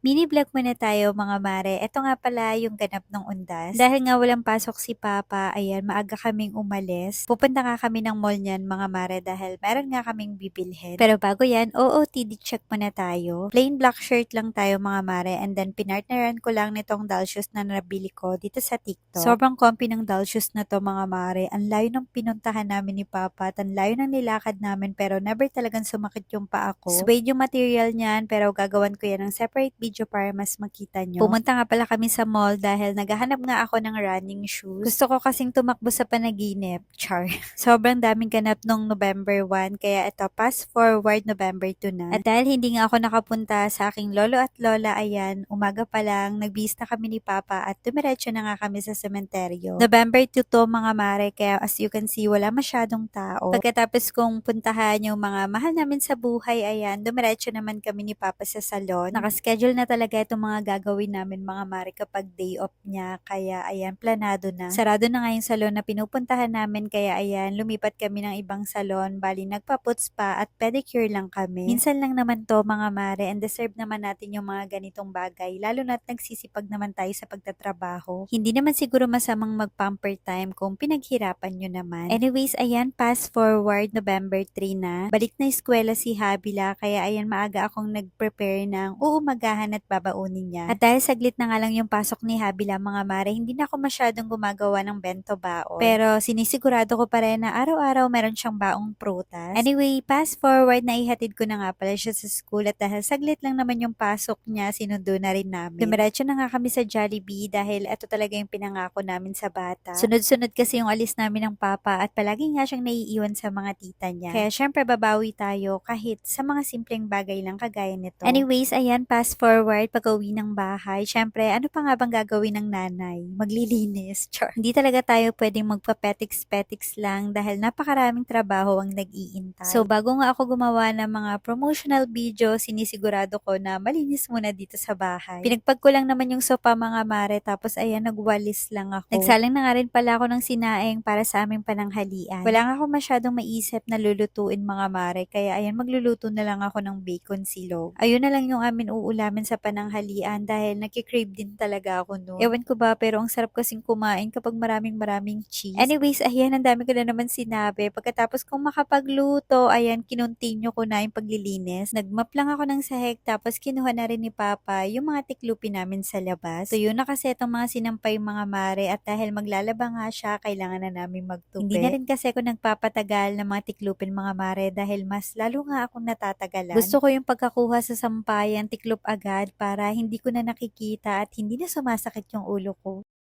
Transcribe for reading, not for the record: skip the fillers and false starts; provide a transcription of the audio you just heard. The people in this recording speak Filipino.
Mini vlog muna tayo mga mare. Ito nga pala yung ganap ng undas. Dahil nga walang pasok si Papa, ayan, maaga kaming umalis. Pupunta nga kami ng mall niyan mga mare dahil meron nga kaming bibilhin. Pero bago yan, OOTD check muna tayo. Plain black shirt lang tayo mga mare and then pinartneran ko lang nitong doll shoes na nabili ko dito sa TikTok. Sobrang comfy ng doll shoes na to mga mare. Ang layo ng pinuntahan namin ni Papa at ang layo ng nilakad namin pero never talagang sumakit yung paa ko. Suede yung material niyan pero gagawan ko yan ng separate video para mas makita nyo. Pumunta nga pala kami sa mall dahil naghahanap nga ako ng running shoes. Gusto ko kasing tumakbo sa panaginip. Char. Sobrang daming ganap nung November 1 kaya ito fast forward November 2 na. At dahil hindi nga ako nakapunta sa aking lolo at lola, ayan, umaga pa lang nagbihis na kami ni Papa at dumiretso na nga kami sa sementeryo. November 2 to mga mare kaya as you can see wala masyadong tao. Pagkatapos kong puntahan yung mga mahal namin sa buhay, ayan, dumiretso naman kami ni Papa sa salon. Nakaschedule na talaga itong mga gagawin namin mga mare kapag day off niya. Kaya ayan, planado na. Sarado na nga yung salon na pinupuntahan namin kaya ayan, lumipat kami ng ibang salon. Bali, nagpa-puts pa at pedicure lang kami. Minsan lang naman to mga mare and deserve naman natin yung mga ganitong bagay. Lalo na't nagsisipag naman tayo sa pagtatrabaho. Hindi naman siguro masamang mag-pamper time kung pinaghirapan nyo naman. Anyways, ayan, fast forward November 3 na. Balik na eskwela si Habila kaya ayan, maaga akong nag-prepare ng uumagahan at babaunin niya. At dahil saglit na nga lang yung pasok ni Habila mga mare, hindi na ako masyadong gumagawa ng bento baon. Pero sinisigurado ko pa rin na araw-araw meron siyang baong prutas. Anyway, fast forward na ihatid ko na nga pala siya sa school at dahil saglit lang naman yung pasok niya, sinundo na rin namin. Dumiretso na nga kami sa Jollibee dahil ito talaga yung pinangako namin sa bata. Sunod-sunod kasi yung alis namin ng Papa at palagi nga siyang naiiwan sa mga tita niya. Kaya syempre babawi tayo kahit sa mga simpleng bagay lang kagaya nito. Anyways, ayan, fast forward pag-uwi ng bahay. Syempre, ano pa nga bang gagawin ng nanay? Maglilinis. Char. Hindi talaga tayo pwedeng magpa-petiks-petiks lang dahil napakaraming trabaho ang nag-iintay. So, bago nga ako gumawa ng mga promotional video, sinisigurado ko na malinis muna dito sa bahay. Pinagpag ko lang naman yung sopa mga mare, tapos ayan, nagwalis lang ako. Nagsalang na nga rin pala ako ng sinaing para sa aming pananghalian. Wala nga ako masyadong maisip na lulutuin mga mare, kaya ayan, magluluto na lang ako ng bacon silog. Ayun na lang yung amin uulamin sa pananghalian dahil nakikrave din talaga ako no. Ewan ko ba, pero ang sarap kasing kumain kapag maraming cheese. Anyways, ayan, ang dami ko na naman sinabi. Pagkatapos kong makapagluto, ayan, kinontinue ko na yung paglilinis. Nagmap lang ako ng sahig, tapos kinuha na rin ni Papa yung mga tiklupin namin sa labas. Tuyo na kasi itong mga sinampay mga mare at dahil maglalaba nga siya, kailangan na namin magtupi. Hindi na rin kasi ako nagpapatagal ng mga tiklupin mga mare dahil mas lalo nga akong natatagalan. Gusto ko yung pagkakuha sa sampayan, tiklop agad para hindi ko na nakikita at hindi na sumasakit yung ulo ko.